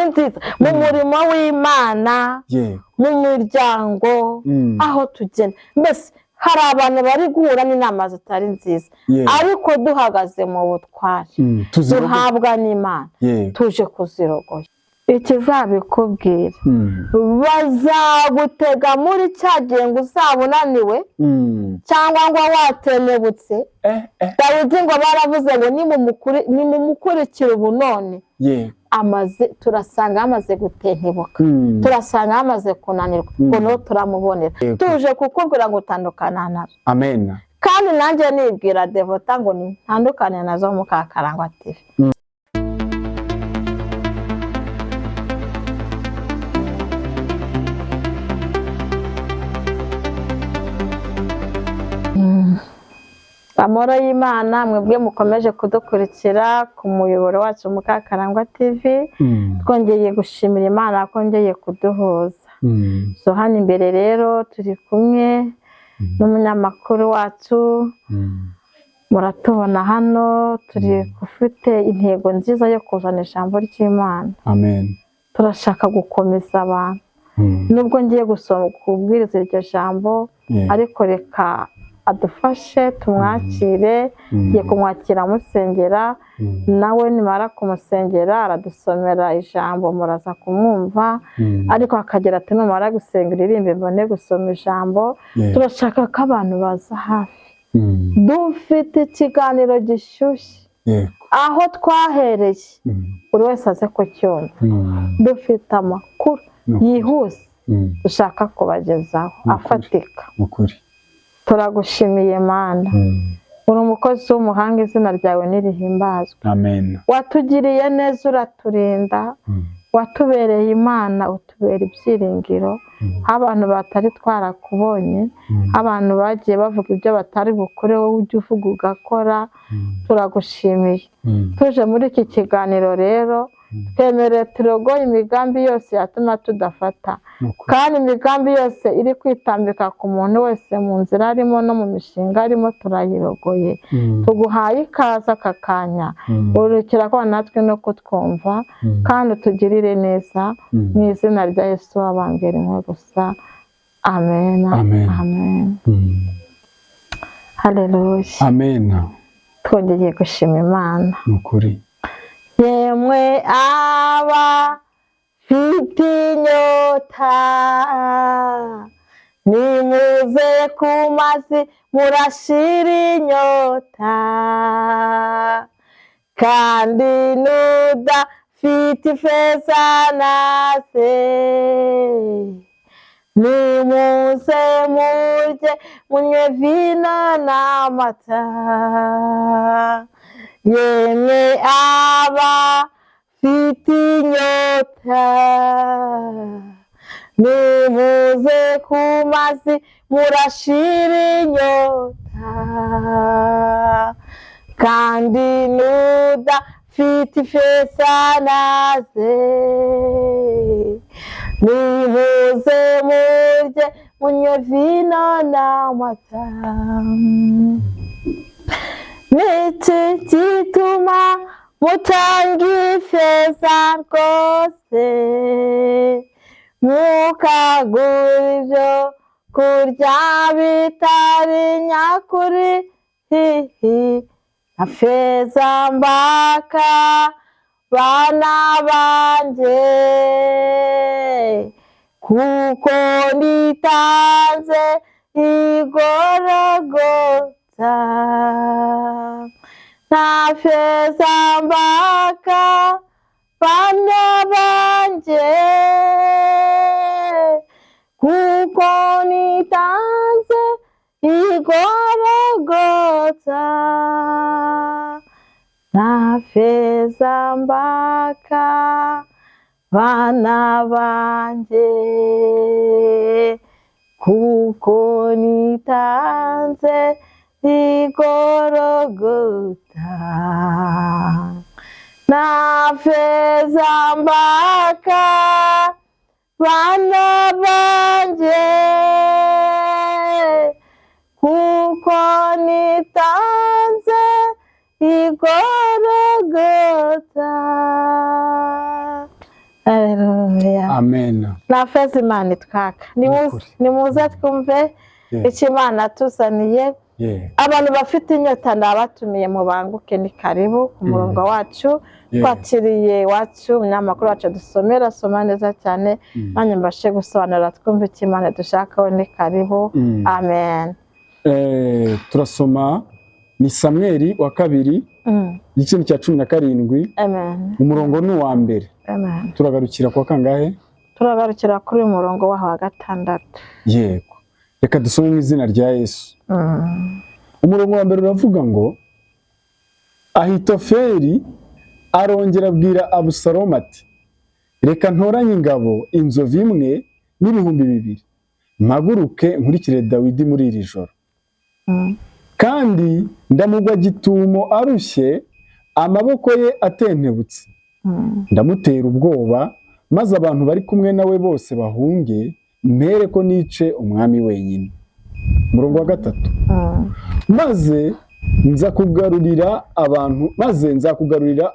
nziza mu murimo w'Imana mu miryango aho tugenda mbese hari abantu bari guhura n'inama zitari nziza ariko duhagaze mu butwari duhabwa n'Imana tuje kuzirogoya ikizabikubwira bazagutega muri cyagiye ngo uzabunaniwe cyangwa ngo watenebutse Dawidi ngo baravuze ngo nimumukurikira ubu none turasanga amaze gutentebuka turasanga amaze kunanirwa ngo no turamubonera tuje kukubwira ngo utandukana nazo amen kandi nanjye nibwira Devota ngo ntandukane nazo Mukakarangwa TV Amoro y'Imana mwebwe mukomeje kudukurikira ku muyoboro wacu Mukakarangwa TV twongeye gushimira Imana kongeye kuduhuza so hano imbere rero turi kumwe n'umunyamakuru wacu muratubona hano turi gufite intego nziza yo kuzana ijambo ry'Imana amen turashaka gukomeza abantu nubwo ngiye gusoma kubwiriza iryo jambo ariko reka adufashe tumwakire ye kumwakira musengera nawe nimara kumusengera aradusomera ijambo muraza kumwumva ariko akagera ati numara gusengera irimbe mbone gusoma ijambo turashaka ko abantu baza hafi dufite ikiganiro gishyushye aho twahereye buri wese aze kucyumva dufite amakuru yihuse dushaka kubagezaho afatika ukuri turagushimiye Mana uri umukozi w'umuhanga izina ryawe nirihimbazwe amen watugiriye neza uraturinda watubereye Imana utubera ibyiringiro abantu batari twarakubonye abantu bagiye bavuga ibyo batari bukore wowe ujye uvuga ugakora turagushimiye tuje muri iki kiganiro rero twemereye turogoye imigambi yose yatuma tudafata kandi imigambi yose iri kwitambika ku muntu wese mu nzira arimo no mu mishinga arimo turayirogoye tuguhaye ikaze aka kanya urukira ko natwe no kutwumva kandi utugirire neza mu izina rya Yesu wabambera imwe gusa amen amen haleluya amen twongeye gushima Imana nukuri yemwe abafite inyota nimuze ku mazi murashira inyota kandi nudafite ifeza naze nimuze murye munywe vino n'amata yemwe abafite inyota nimuze ku mazi murashira inyota kandi nudafite ifeza naze nimuze murye munywe vino n'amata niki gituma mutanga ifeza rwose mukagura ibyo kurya bitari nyakuri na feza mbaka bana banjye kuko nitanze igorogota nta feza mbaka bana banjye kuko nitanze igorogota nta feza mbaka bana banjye kuko nitanze igorogota nta feza mbaka bana banjye kuko nitanze igorogota Haleluya. Amen. Na fezi Imana itwaka. Ni muze twumve icyo Imana atuzaniye. Abantu bafite inyota ndabatumiye mu banguke ni karibu ku murongo wacu. Twakiriye wacu umunyamakuru wacu dusomera soma neza cyane. Nanjye mbashe gusobanura twumve icyo Imana dushakaho ni karibu. Amen. Turasoma ni Samueli wa kabiri igice cya 17. Amen. Umurongo ni wa mbere. Amen. Turagarukira kwa kangahe? Turagarukira kuri umurongo wa 6. Yego. Reka dusome mu izina rya Yesu. Umurongo wa mbere uravuga ngo Ahitofeli arongera abwira Abusalomu ati reka ntoranye ingabo inzovu imwe n'ibihumbi 2 mpaguruke nkurikire Dawidi muri iri joro. Kandi ndamugwa gitumo arushye amaboko ye atentebutse. Ndamutera ubwoba maze abantu bari kumwe nawe bose bahunge mpere ko nice umwami wenyine. Umurongo wa 3. Maze nzakugarurira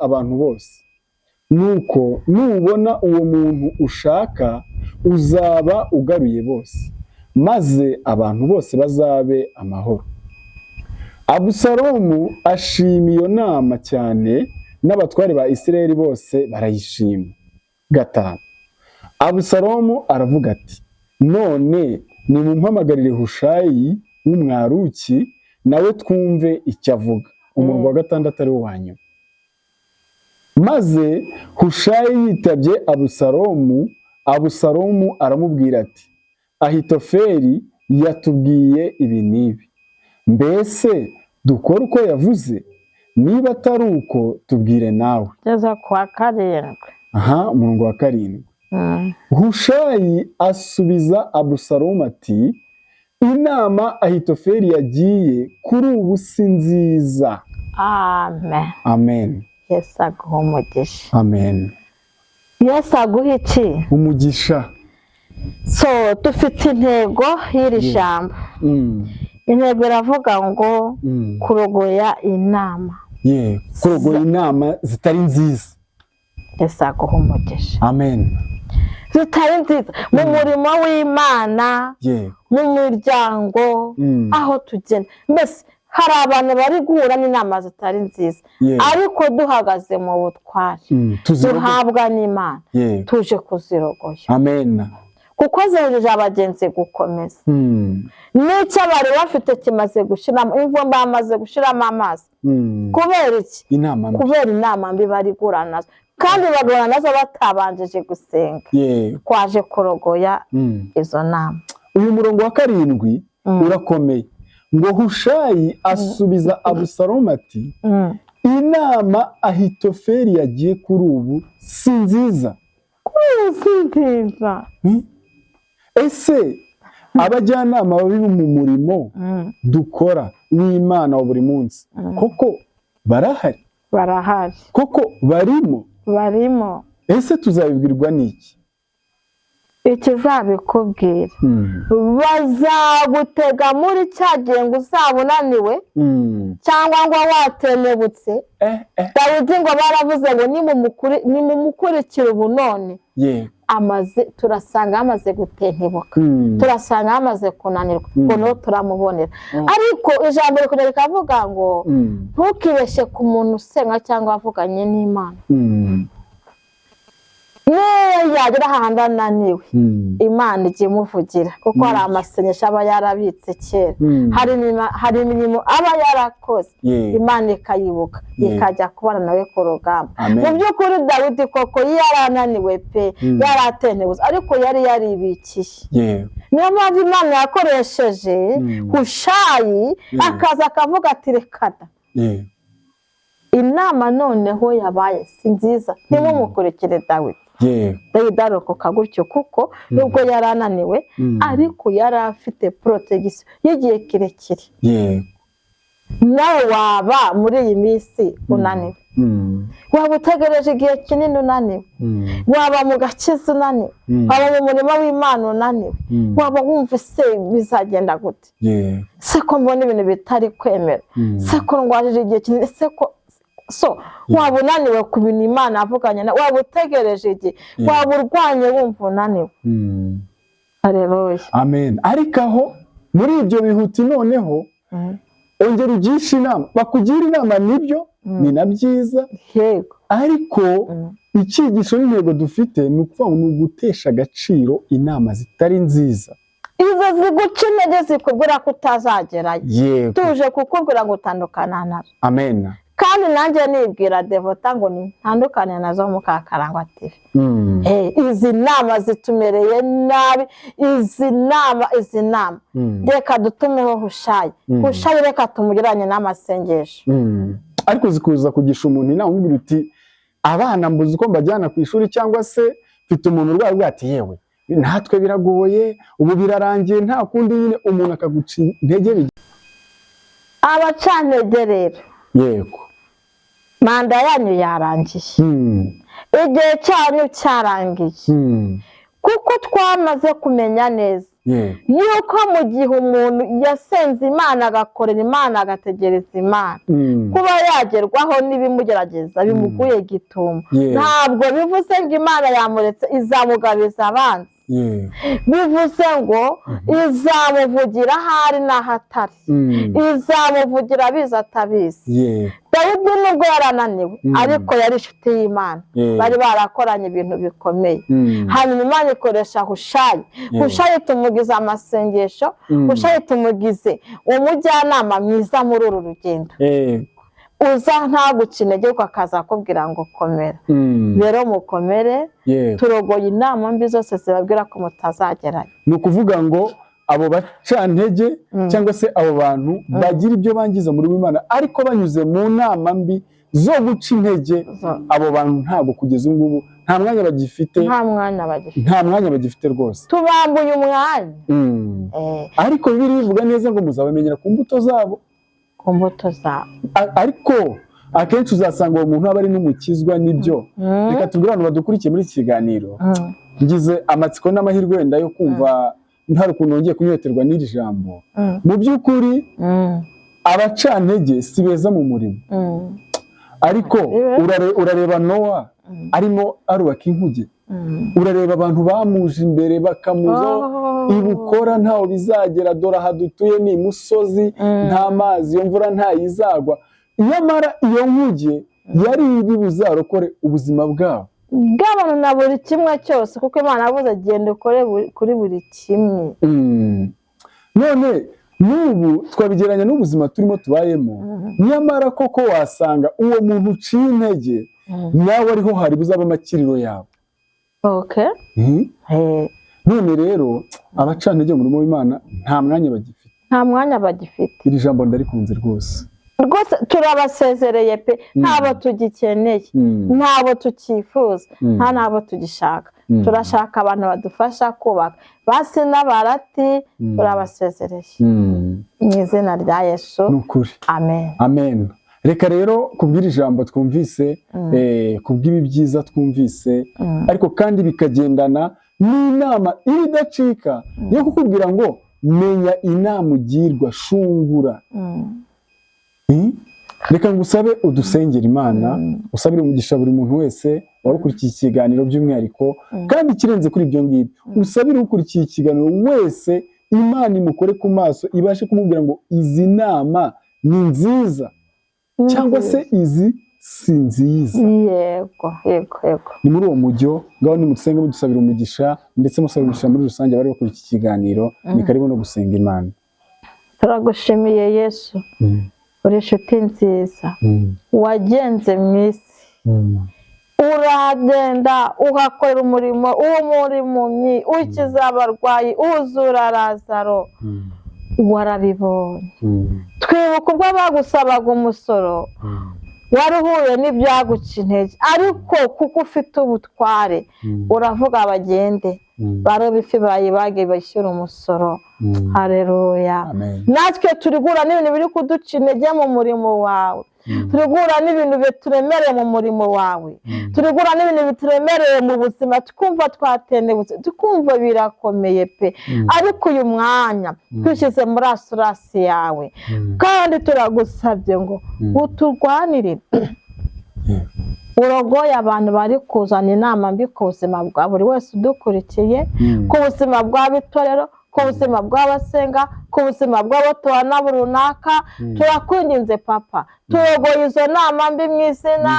abantu bose. Nuko nubona uwo muntu ushaka uzaba ugaruye bose, maze abantu bose bazabe amahoro. Abusalomu ashima iyo nama cyane n'abatware ba Isirayeli bose barayishima. 5. Abusalomu aravuga ati none nimumpamagarire Hushayi w'Umwaruki nawe twumve icyo avuga. Umurongo wa 6 ari wo wanyuma. Maze Hushayi yitabye Abusalomu aramubwira ati Ahitofeli yatubwiye ibi n'ibi, mbese dukora uko yavuze? Niba atari uko tubwire nawe. Geza kwa 7. Umurongo wa 7. Hushayi asubiza Abusalomu ati inama Ahitofeli yagiye kuri ubu si nziza. Amen. Amen. Yesu aguha umugisha. Amen. Yesu aguha iki? Umugisha. So dufite intego y'iri jambo. Intego iravuga ngo kurogoya inama. Kurogoya inama zitari nziza. Yesu aguha umugisha. Amen. Zitari nziza mu murimo w'Imana, mu miryango, aho tugenda. Mbese hari abantu bari guhura n'inama zitari nziza, ariko duhagaze mu butware duhabwa n'Imana tuje kuzirogoya. Amen. Kuko zejeje abagenzi gukomeza. N'icyo bari bafite kimaze gushiramo imvumba yamaze gushiramo amazi. Kubera iki? Kubera inama mbi bari guhura nazo, kandi bagahura nazo batabanjije gusenga. Kwaje kurogoya izo nama. Uyu murongo wa 7 urakomeye ngo Hushayi asubiza Abusalomu ati inama Ahitofeli yagiye kuri ubu si nziza. Ese abajyanama babi mu murimo dukora n'Imana wa buri munsi koko barahari? Barahari. Koko barimo. Ese tuzabibwirwa n'iki? Ikizabikubwira bazagutega muri cyagiye ngo uzabunaniwe cyangwa ngo watenebutse. Dawidi ngo baravuze ngo nimumukurikira ubu none turasanga amaze gutentebuka, turasanga amaze kunanirwa, ngo no turamubonera. Ariko ijambo rikunda rikavuga ngo ntukibeshye ku muntu usenga cyangwa avuganye n'Imana. Niyo yagira ahandi ananiwe Imana ijye imuvugira, kuko hari amasengesho aba yarabitse kera, hari imirimo aba yarakoze Imana ikayibuka ikajya kubana nawe ku rugamba. Mu by'ukuri Dawidi koko yarananiwe pe, yaratenebutse, ariko yari yaribikiye. Niyo mpamvu Imana yakoresheje Hushayi akaza akavuga ati reka da inama noneho yabaye si nziza, ntimumukurikire Dawidi. Dawidi arokoka gutyo kuko nubwo yarananiwe ariko yari afite protection y'igihe kirekire. Nawe waba muri iyi minsi unaniwe, waba utegereje igihe kinini unaniwe, waba mu gakiza unaniwe, waba mu murimo w'Imana unaniwe, waba wumva se bizagenda gute? Se ko mbona ibintu bitari kwemera, se ko ndwajije igihe kinini, so waba unaniwe ku bintu Imana avuganye na waba utegereje igihe waba urwanye wumva unaniwe. Haleluya. Amen. Ariko aho muri ibyo bihuti noneho ongera ugisha inama, bakugira inama nibyo ni na byiza, yego, ariko icyigisho n'intego dufite ni ukuvuga ngo ni ugutesha agaciro inama zitari nziza. Izo ziguca intege zikubwira ko utazagerayo, Yego. tuje kukubwira ngo utandukana nazo. Amen. Kandi nanjye nibwira Devota ngo ntandukane nazo Mukakarangwa TV. Izi nama zitumereye nabi, izi nama reka dutumeho Hushayi. Hushayi reka tumugiranye n'amasengesho. Ariko zikuza kugisha umuntu inama umubwira uti abana mbuze uko mbajyana ku ishuri, cyangwa se mfite umuntu urwaye bwati yewe natwe biragoye ubu birarangiye nta kundi, nyine umuntu akaguca intege. Abacantege rero, yego, manda yanyu yarangiye, igihe cyanyu cyarangiye, kuko twamaze kumenya neza yuko mu gihe umuntu yasenze Imana agakorera Imana agategereza Imana, kuba yagerwaho n'ibimugerageza bimuguye gitumo, ntabwo bivuze ngo Imana yamuretse izamugabiza abanzi. Bivuze ngo izamuvugira ahari n'ahatari, izamuvugira abizi atabizi. Dawidi nubwo yarananiwe ariko yari inshuti y'Imana, bari barakoranye ibintu bikomeye. Hanyuma Imana ikoresha Hushayi. Hushayi tumugize amasengesho, Hushayi tumugize umujyanama mwiza muri uru rugendo. Uza ntaguca intege ko akaza akubwira ngo komera. Rero mukomere, turogoye inama mbi zose zibabwira ko mutazagerayo. Ni ukuvuga ngo abo bacantege cyangwa se abo bantu bagira ibyo bangiza muri Imana, ariko banyuze mu nama mbi zo guca intege, abo bantu ntabwo kugeza ubu ngubu nta mwanya bagifite, nta mwanya bagifite rwose, tubambuye umwanya. Ariko Bibiliya ivuga neza ngo muzabamenyera ku mbuto zabo. Ku mbuto zabo. Ariko akenshi uzasanga uwo muntu aba ari n'umukizwa. Nibyo, reka tubwire abantu badukurikiye muri iki kiganiro, ngize amatsiko n'amahirwe wenda yo kumva ntari ukuntu ngiye kunyoterwa n'iri jambo. Mu by'ukuri abacantege si beza mu murimo, ariko urareba Nowa arimo arubaka inkuge, urareba abantu bamuje imbere bakamuza ibukora ntaho bizagera, dore aha dutuye ni imusozi, nta mazi, iyo mvura ntayizagwa. Nyamara iyo nkuge yari iri buzarokore ubuzima bwabo bw'abantu na buri kimwe cyose, kuko Imana yavuze genda ukore kuri buri kimwe. None n'ubu twabigeranya n'ubuzima turimo tubayemo, nyamara koko wasanga uwo muntu uciye intege nawe ariho hari buzaba amakiriro yawe. None rero abacantege mu murimo w'Imana nta mwanya bagifite, nta mwanya bagifite. Iri jambo ndarikunze rwose. Turabasezereye pe, ntabo tugikeneye, ntabo tukifuza, nta nabo tugishaka. Turashaka abantu badufasha kubaka, basi n'abarati turabasezereye mu izina rya Yesu. Nukuri. Amen. Amen. Reka rero kubwira ijambo twumvise, kubw'ibi byiza twumvise, ariko kandi bikagendana n'inama idacika yo kukubwira ngo menya inama ugirwa, shungura. Reka ngusabe udusengera Imana, usabire umugisha buri muntu wese warukurikiye ikiganiro by'umwihariko, kandi kirenze kuri ibyo ngibyo usabire ukurikiye ikiganiro wese Imana imukore ku maso, ibashe kumubwira ngo izi nama ni nziza cyangwa se izi si nziza. Yego. Ni muri uwo mujyo ngaho nimudusenge mudusabira umugisha, ndetse musabira umugisha muri rusange bari bakora iki kiganiro. Ni karibu no gusenga Imana. Turagushimiye Yesu, uri inshuti nziza, wagenze mu isi, uragenda ugakorera umurimo, uwo muri mumyi, ukiza abarwayi, uzura Lazaro, warabibonye. Twibuka ubwo bagusabaga umusoro, wari uhuye n'ibyaguca intege, ariko kuko ufite ubutware uravuga bagende baroba ifi bayibage bashyira umusoro. Haleluya. Natwe turigura n'ibintu biri kuduca intege mu murimo wawe, turigura n'ibintu bituremereye mu murimo wawe, turigura n'ibintu bituremereye mu buzima, tukumva twatenebutse, tukumva birakomeye pe, ariko uyu mwanya twishyize muri asurasi yawe, kandi turagusabye ngo uturwanire urogoye abantu bari kuzana inama mbi ku buzima bwa buri wese udukurikiye, ku buzima bw'abitorero, ku buzima bw'abasenga, ku buzima bw'abatoya runaka. Turakwinginze papa, turogoye izo nama mbi mu izina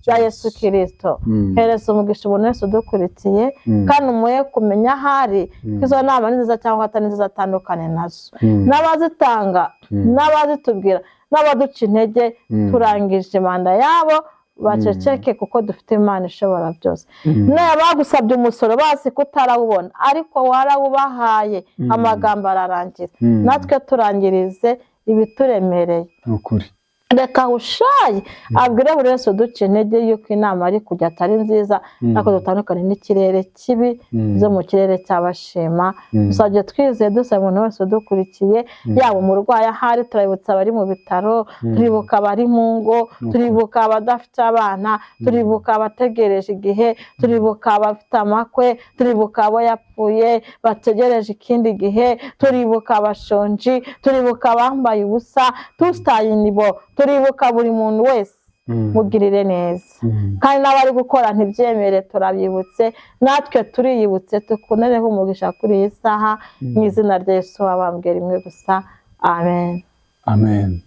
rya Yesu Kristo. Hereza umugisha umuntu wese udukurikiye, kandi umuhe kumenya ahari ko izo nama ni nziza cyangwa atari nziza, atandukane nazo. N'abazitanga, n'abazitubwira, n'abaduca intege, turangije manda yabo, baceceke kuko dufite Imana ishobora byose. Bagusabye umusoro bazi ko utarawubona, ariko warawubahaye, amagambo ararangira. Natwe turangirize ibituremereye. Reka Hushayi abwire buri wese uduca intege yuko inama ari kujya atari nziza, ariko dutandukane n'ikirere kibi zo mu kirere cy'abashima. Dusabye twizeye, dusaba umuntu wese udukurikiye, yaba umurwayi ahari, turabibutsa abari mu bitaro, turibuka abari mu ngo, turibuka abadafite abana, turibuka abategereje igihe, turibuka abafite amakwe, turibuka abo yapfuye bategereje ikindi gihe, turibuka abashonji, turibuka abambaye ubusa, tusitayinibo, turibuka buri muntu wese. Mugirire neza, kandi n'abari gukora ntibyemere, turabibutse. Natwe turiyibutse, tukunereho umugisha kuri iyi saha, mu izina rya Yesu wabambwe rimwe gusa. Amen. Amen.